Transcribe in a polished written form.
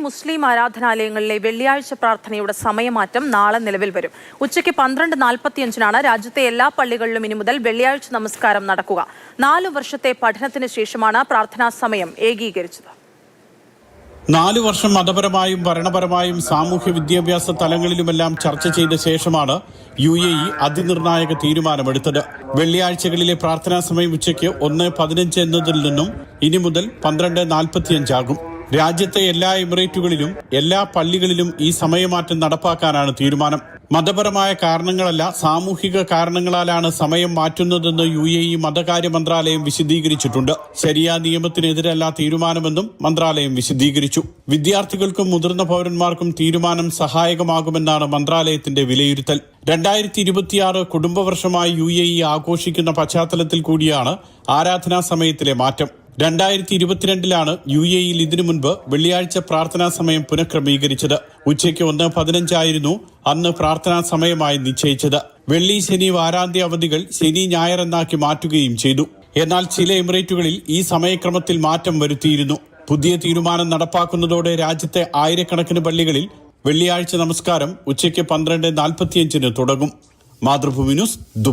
മുസ്ലിം ആരാധനാലയങ്ങളിലെ വെള്ളിയാഴ്ച പ്രാർത്ഥനയുടെ സമയമാറ്റം നാളെ നിലവിൽ വരും. ഉച്ചയ്ക്ക് 12:45-നാണ് രാജ്യത്തെ എല്ലാ പള്ളികളിലും ഇനി മുതൽ വെള്ളിയാഴ്ച നമസ്കാരം നടക്കുക. 4 വർഷത്തെ പഠനത്തിന് ശേഷമാണ് പ്രാർത്ഥനാ സമയം ഏകീകരിച്ചത്. 4 വർഷം മതപരമായും ഭരണപരമായും സാമൂഹ്യ വിദ്യാഭ്യാസ തലങ്ങളിലുമെല്ലാം ചർച്ച ചെയ്ത ശേഷമാണ് UAE അതിനിർണായക തീരുമാനമെടുത്തത്. വെള്ളിയാഴ്ചകളിലെ പ്രാർത്ഥനാ സമയം ഉച്ചയ്ക്ക് 1:15 എന്നതിൽ നിന്നും ഇനി മുതൽ 12:45 ആകും. രാജ്യത്തെ എല്ലാ എമിറേറ്റുകളിലും എല്ലാ പള്ളികളിലും ഈ സമയമാറ്റം നടപ്പാക്കാനാണ് തീരുമാനം. മതപരമായ കാരണങ്ങളല്ല, സാമൂഹിക കാരണങ്ങളാലാണ് സമയം മാറ്റുന്നതെന്ന് UAE മതകാര്യ മന്ത്രാലയം വിശദീകരിച്ചിട്ടുണ്ട്. ശരിയാ നിയമത്തിനെതിരല്ല തീരുമാനമെന്നും മന്ത്രാലയം വിശദീകരിച്ചു. വിദ്യാർത്ഥികൾക്കും മുതിർന്ന പൗരന്മാർക്കും തീരുമാനം സഹായകമാകുമെന്നാണ് മന്ത്രാലയത്തിന്റെ വിലയിരുത്തൽ. 2026 കുടുംബവർഷമായി UAE ആഘോഷിക്കുന്ന പശ്ചാത്തലത്തിൽ കൂടിയാണ് ആരാധനാ സമയത്തിലെ മാറ്റം. 2022-ലാണ് UAEയിൽ ഇതിനു മുൻപ് വെള്ളിയാഴ്ച പ്രാർത്ഥനാ സമയം പുനഃക്രമീകരിച്ചത്. ഉച്ചയ്ക്ക് 1:15 ആയിരുന്നു അന്ന് പ്രാർത്ഥനാ സമയമായി നിശ്ചയിച്ചത്. വെള്ളി, ശനി വാരാന്ത്യ അവധികൾ ശനി, ഞായർ എന്നാക്കി മാറ്റുകയും ചെയ്തു. എന്നാൽ ചില എമിറേറ്റുകളിൽ ഈ സമയക്രമത്തിൽ മാറ്റം വരുത്തിയിരുന്നു. പുതിയ തീരുമാനം നടപ്പാക്കുന്നതോടെ രാജ്യത്തെ ആയിരക്കണക്കിന് പള്ളികളിൽ വെള്ളിയാഴ്ച നമസ്കാരം ഉച്ചയ്ക്ക് 12:45 തുടങ്ങും. Mathrubhumi news, Dubai.